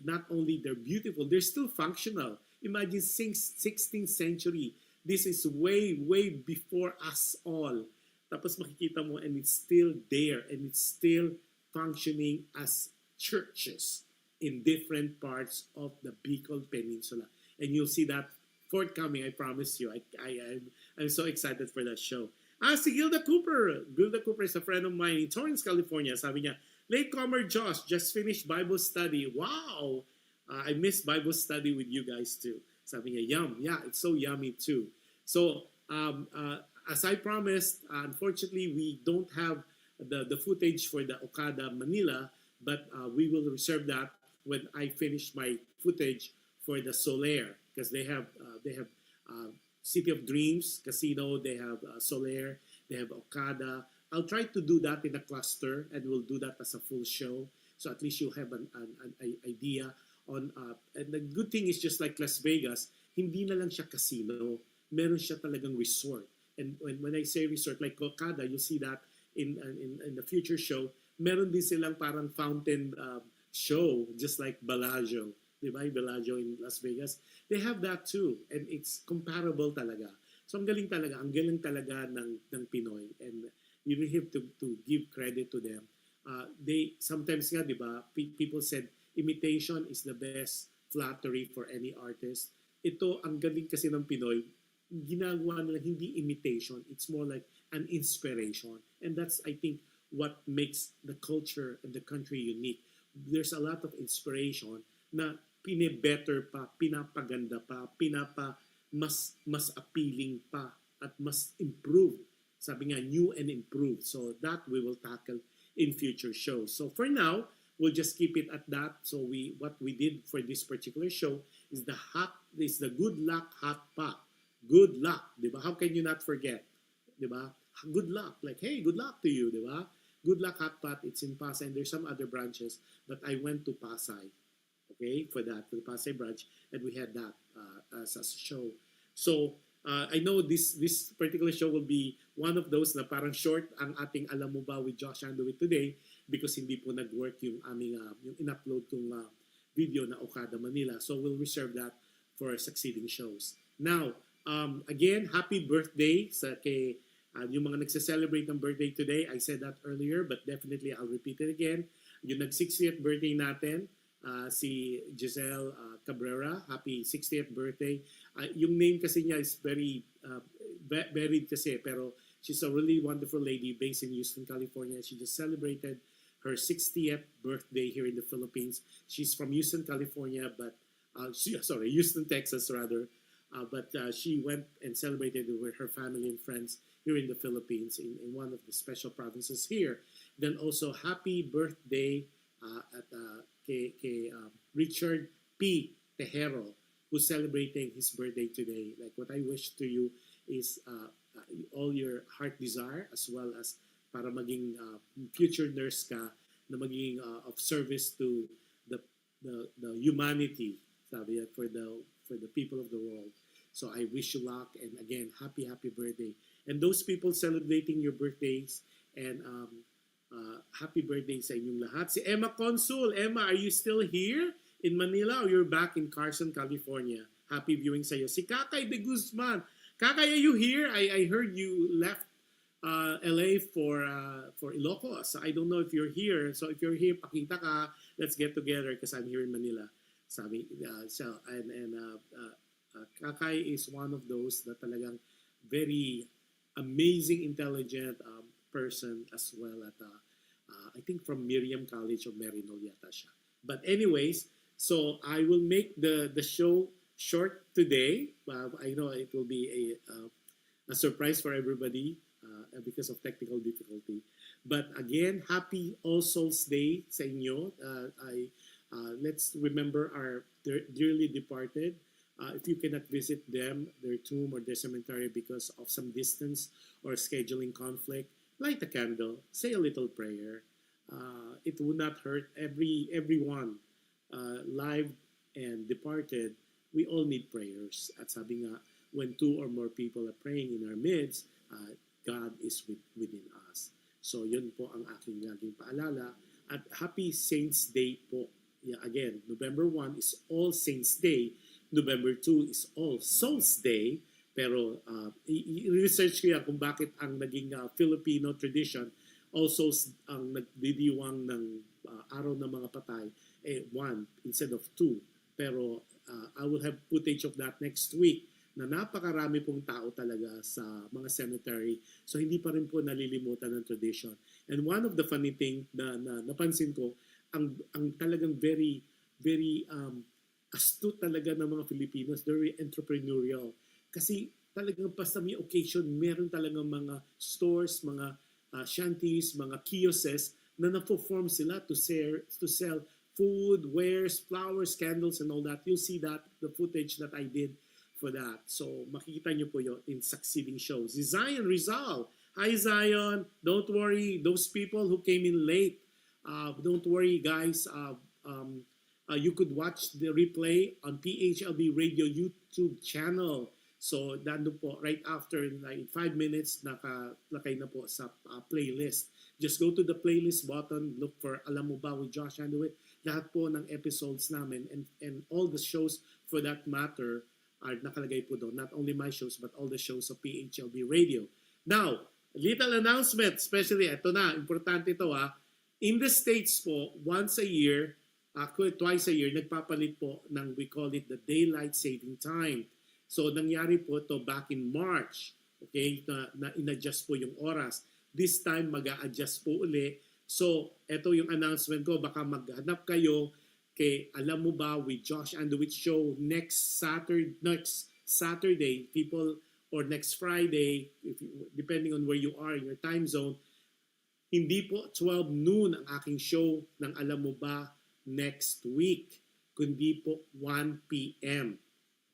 not only they're beautiful, they're still functional. Imagine 16th century. This is way before us all. Tapos makikita mo, and it's still there, and it's still functioning as churches in different parts of the Bicol Peninsula. And you'll see that forthcoming, I promise you. I'm so excited for that show. Si Gilda Cooper. Gilda Cooper is a friend of mine in Torrance, California. Sabi niya, latecomer Josh, just finished Bible study. Wow! I miss Bible study with you guys too. Sabi niya, yum. Yeah, it's so yummy too. So, as I promised, unfortunately, we don't have the footage for the Okada Manila, but we will reserve that when I finish my footage for the Solaire, because they have City of Dreams Casino, they have Solaire, they have Okada. I'll try to do that in a cluster, and we'll do that as a full show. So at least you have an idea on. And the good thing is, just like Las Vegas, hindi na lang siya casino. Meron siya talagang resort. And when I say resort, like Okada, you'll see that in the future show. Meron din silang parang fountain show, just like Bellagio. Diba? Bellagio in Las Vegas. They have that too. And it's comparable talaga. So ang galing talaga ng Pinoy. And you really have to give credit to them. They sometimes nga, diba, people said imitation is the best flattery for any artist. Ito, ang galing kasi ng Pinoy, ginagawa nila hindi imitation. It's more like an inspiration. And that's, I think, what makes the culture and the country unique. There's a lot of inspiration na pine-better pa, pinapaganda pa, mas appealing pa, at mas improved. Sabi nga, new and improved. So that we will tackle in future shows. So for now, we'll just keep it at that. So what we did for this particular show is the Good Luck Hotpot. Good luck, di ba? How can you not forget? Di ba? Good luck. Like, hey, good luck to you, di ba? Good Luck Hotpot, it's in Pasay, and there's some other branches, but I went to Pasay, okay, for the Pasay branch, and we had that as a show. So, I know this particular show will be one of those na parang short ang ating Alam Mo Ba with Jush Andowitt today because hindi po nag-work yung aming yung in-upload kong video na Okada Manila. So, we'll reserve that for succeeding shows. Now, again, happy birthday sa kay yung mga nagse-celebrate ng birthday today. I said that earlier, but definitely I'll repeat it again. Yung nag-60th birthday natin, si Giselle Cabrera. Happy 60th birthday. Yung name kasi niya is very varied kasi, pero she's a really wonderful lady based in Houston, California. She just celebrated her 60th birthday here in the Philippines. She's from Houston, California, but Houston, Texas rather. But she went and celebrated with her family and friends here in the Philippines in one of the special provinces here. Then also, happy birthday Richard P. Tejero, who's celebrating his birthday today. Like what I wish to you is all your heart desire, as well as para maging future nurse ka na maging of service to the humanity, sabi yan, for the people of the world. So I wish you luck, and again, happy birthday. And those people celebrating your birthdays, and happy birthday sa inyong lahat. Si Emma Consul. Emma, are you still here in Manila, or you're back in Carson, California? Happy viewing sa iyo. Si Kakay de Guzman. Kakay, are you here? I heard you left LA for Ilocos. I don't know if you're here. So if you're here, pakita ka. Let's get together because I'm here in Manila. Sabi, Kakay is one of those that talagang very amazing, intelligent person as well at I think from Miriam College of Merino yata siya. But anyways, so I will make the show short today. I know it will be a surprise for everybody because of technical difficulty. But again, happy All Souls Day sa inyo. Let's remember our dearly departed. If you cannot visit them, their tomb or their cemetery because of some distance or scheduling conflict, light a candle, say a little prayer. It will not hurt everyone, live and departed. We all need prayers. At sabi nga, when two or more people are praying in our midst, God is within us. So yun po ang aking laging paalala. At happy Saints Day po. Yeah, again, November 1 is All Saints Day. November 2 is All Souls Day. Pero i-research ko yan kung bakit ang naging Filipino tradition, All Souls ang nagdidiwang ng araw ng mga patay, 1 instead of 2. Pero I will have footage of that next week na napakarami pong tao talaga sa mga cemetery. So hindi pa rin po nalilimutan ng tradition. And one of the funny thing na napansin ko, ang talagang very astute talaga ng mga Filipinos, very entrepreneurial. Kasi talagang basta may occasion, meron talagang mga stores, mga shanties, mga kiosks na na-perform sila to sell food, wares, flowers, candles, and all that. You'll see that, the footage that I did for that. So makikita nyo po yun in succeeding shows. Si Zion Rizal. Hi Zion, don't worry, those people who came in late, don't worry guys, you could watch the replay on PHLV Radio YouTube channel. So, nandun po, right after, in 5 minutes, nakalakay na po sa playlist. Just go to the playlist button, look for Alam Mo Ba with Jush Andowitt. Lahat po ng episodes namin and all the shows for that matter are nakalagay po doon. Not only my shows, but all the shows of PHLV Radio. Now, little announcement, especially, ito na, importante ito In the States po, once a year, twice a year, nagpapalit po ng, we call it the Daylight Saving Time. So, nangyari po ito back in March, okay, na in-adjust po yung oras. This time, mag-a-adjust po uli. So, ito yung announcement ko. Baka maghanap kayo kay Alam Mo Ba with Jush Andowitt show next Saturday, people, or next Friday, depending on where you are in your time zone. Hindi po 12 noon ang aking show ng Alam Mo Ba next week, kundi po 1 p.m.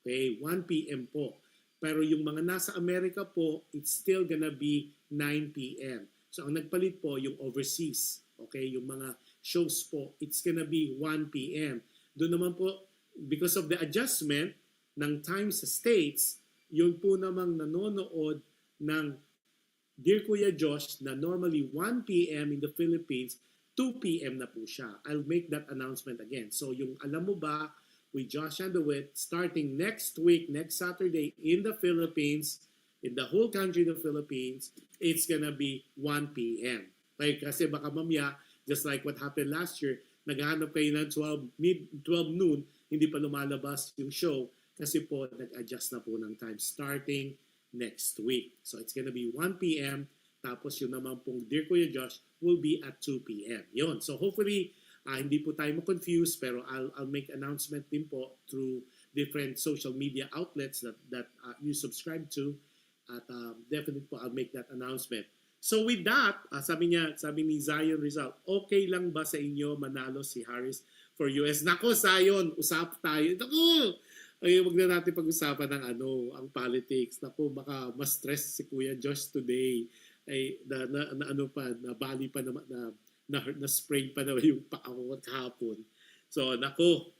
Okay, 1 p.m. po. Pero yung mga nasa Amerika po, it's still gonna be 9 p.m. So ang nagpalit po yung overseas. Okay, yung mga shows po, it's gonna be 1 p.m. Doon naman po, because of the adjustment ng time sa States, yun po namang nanonood ng Dear Kuya Josh na normally 1 p.m. in the Philippines, 2 p.m. na po siya. I'll make that announcement again. So yung Alam Mo Ba with Jush Andowitt starting next week, next Saturday in the Philippines, in the whole country of the Philippines, it's gonna be 1 p.m. Like, kasi baka mamaya, just like what happened last year, naghahanap kayo ng 12 noon, hindi pa lumalabas yung show kasi po nag-adjust na po ng time starting next week. So it's gonna be 1 p.m. Tapos yun naman pong Dear Kuya Josh will be at 2 p.m. Yun. So hopefully, hindi po tayo ma-confuse, pero I'll make announcement din po through different social media outlets that you subscribe to. At definitely po, I'll make that announcement. So with that, sabi ni Zion Rizal, okay lang ba sa inyo manalo si Harris for US. Nako, Zion, usap tayo. Nako! Ay, wag na natin pag-usapan ng ang politics. Nako, baka ma-stress si Kuya Josh today. Ay, nabali pa naman, na-sprain pa naman yung paa ko kahapon. So, nako,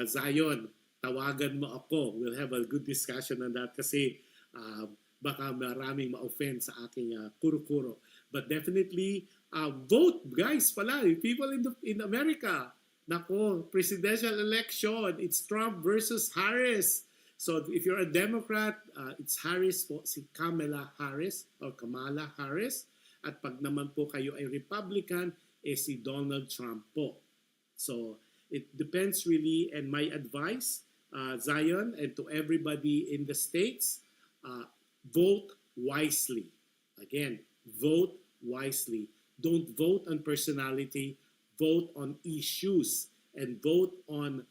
Zion, tawagan mo ako. We'll have a good discussion on that kasi baka maraming ma-offend sa aking kuro-kuro. But definitely, vote, guys, pala. People in America. Nako, presidential election. It's Trump versus Harris. So if you're a Democrat, it's Harris po, si Kamala Harris or Kamala Harris. At pag naman po kayo ay Republican, si Donald Trump po. So it depends really, and my advice, Zion, and to everybody in the States, vote wisely. Again, vote wisely. Don't vote on personality, vote on issues, and vote on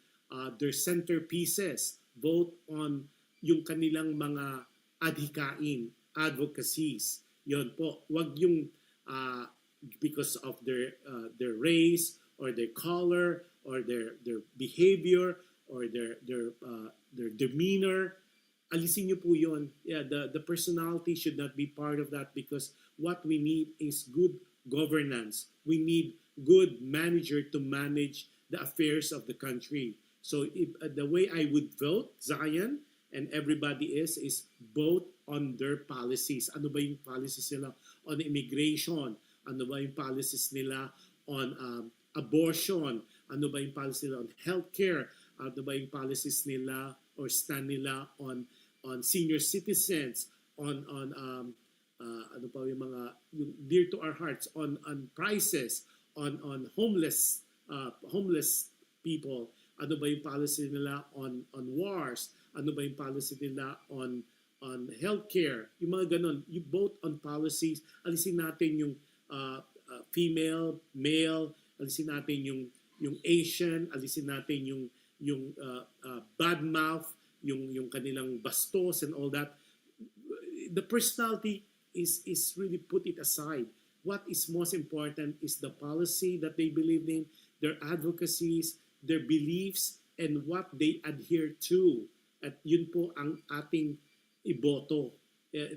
their centerpieces. Vote on yung kanilang mga adhikain, advocacies. Yon po. Wag yung because of their race or their color or their behavior or their demeanor. Alisin niyo po yon. Yeah, the personality should not be part of that because what we need is good governance. We need good manager to manage the affairs of the country. So if, the way I would vote, Zion, and everybody is vote on their policies. Ano ba yung policies nila on immigration? Ano ba yung policies nila on abortion? Ano ba yung policies nila on healthcare? Ano ba yung policies nila or stand nila on senior citizens, on ano pa yung mga yung dear to our hearts, on prices, on homeless people. Ano ba yung policy nila on wars? Ano ba yung policy nila on healthcare? Yung mga ganon. You vote on policies. Alisin natin yung female, male. Alisin natin yung Asian. Alisin natin yung bad mouth, yung kanilang bastos and all that. The personality is really put it aside. What is most important is the policy that they believe in, their advocacies, their beliefs, and what they adhere to. At yun po ang ating iboto.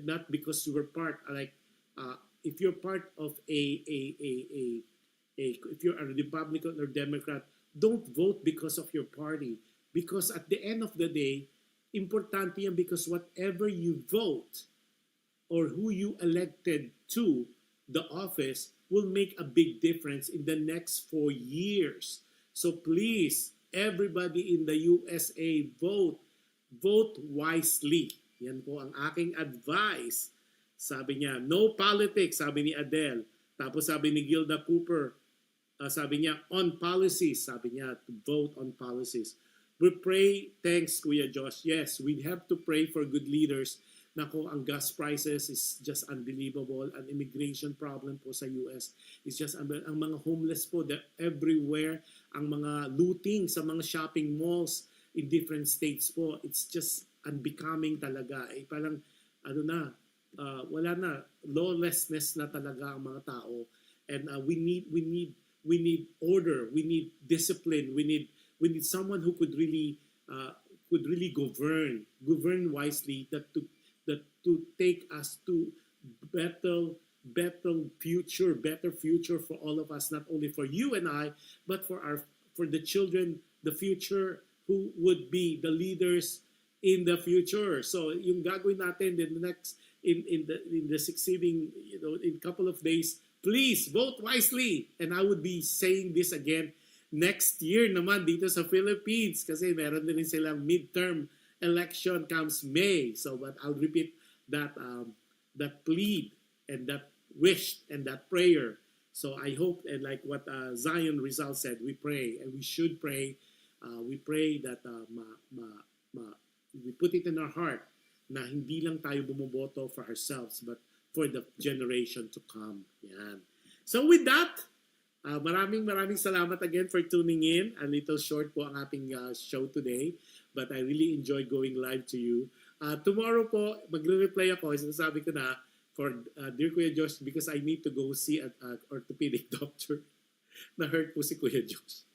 Not because you were part, like, if you're part of if you're a Republican or Democrat, don't vote because of your party. Because at the end of the day, importante yan because whatever you vote or who you elected to the office will make a big difference in the next 4 years. So please, everybody in the USA, vote. Vote wisely. Yan po ang aking advice. Sabi niya, no politics, sabi ni Adele. Tapos sabi ni Gilda Cooper, sabi niya, on policies. Sabi niya, to vote on policies. We pray, thanks Kuya Josh. Yes, we have to pray for good leaders. Nako, ang gas prices is just unbelievable. An immigration problem po sa US is just ang mga homeless po, they're everywhere. Ang mga looting sa mga shopping malls in different states po, it's just unbecoming talaga. Parang, wala na. Lawlessness na talaga ang mga tao. And we need order. We need discipline. We need someone who could really govern wisely, that to take us to better future for all of us, not only for you and I, but for the children, the future, who would be the leaders in the future. So yung gagawin natin in the next in the succeeding, in couple of days, please vote wisely. And I would be saying this again next year naman dito sa Philippines kasi meron din silang midterm election comes May. So but I'll repeat that plea and that wish and that prayer. So I hope, and like what Zion Rizal said, we pray and we should pray. We pray that we put it in our heart na hindi lang tayo bumoboto for ourselves but for the generation to come. Yan. So with that, maraming salamat again for tuning in. A little short po ang ating show today, but I really enjoy going live to you. Tomorrow po, magre-reply ako, sinasabi ko na, for Dear Kuya Josh, because I need to go see an orthopedic doctor. Na-hurt po si Kuya Josh.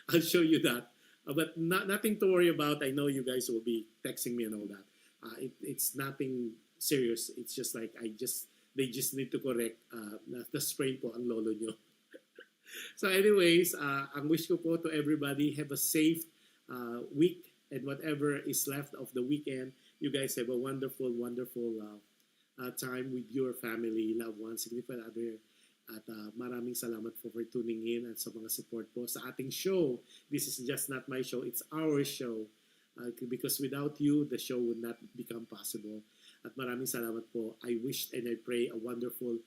I'll show you that. But nothing to worry about. I know you guys will be texting me and all that. It's nothing serious. It's just like they just need to correct the sprain po ang lolo nyo. So anyways, ang wish ko po to everybody, have a safe week and whatever is left of the weekend. You guys have a wonderful, wonderful time with your family, loved ones, significant other. At maraming salamat po for tuning in at sa mga support po sa ating show. This is just not my show, it's our show. Because without you, the show would not become possible. At maraming salamat po. I wish and I pray a wonderful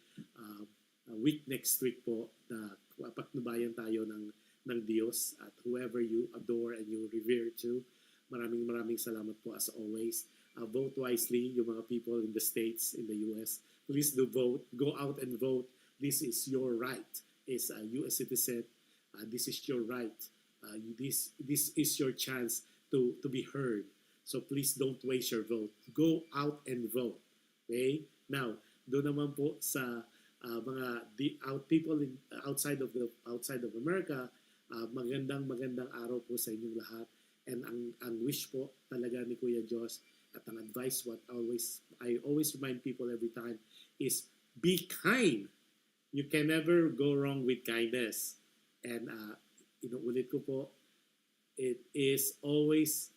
week next week po na patnubayan tayo ng Diyos at whoever you adore and you revere to. Maraming salamat po as always. Vote wisely, yung mga people in the States, in the US. Please do vote. Go out and vote. This is your right. As a U.S. citizen, this is your right. This is your chance to be heard. So please don't waste your vote. Go out and vote. Okay? Now, doon naman po sa mga people outside of America, magandang araw po sa inyong lahat. And ang wish po talaga ni Kuya Josh at ang advice I always remind people every time is be kind. You can never go wrong with kindness. And inuulit ko po, it is always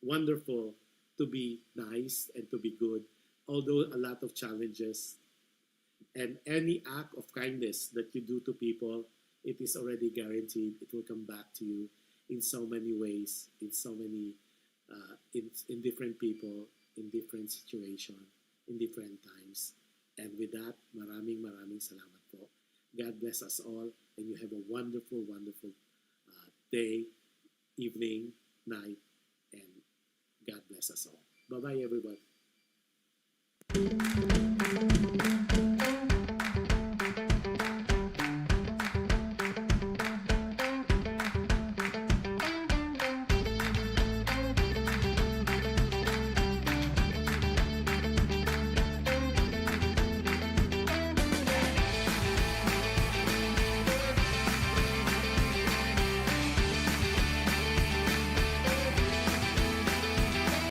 wonderful to be nice and to be good, although a lot of challenges. And any act of kindness that you do to people, it is already guaranteed. It will come back to you in so many ways, in so many, in different people, in different situations, in different times. And with that, maraming salamat po. God bless us all, and you have a wonderful, wonderful day, evening, night, and God bless us all. Bye-bye, everybody.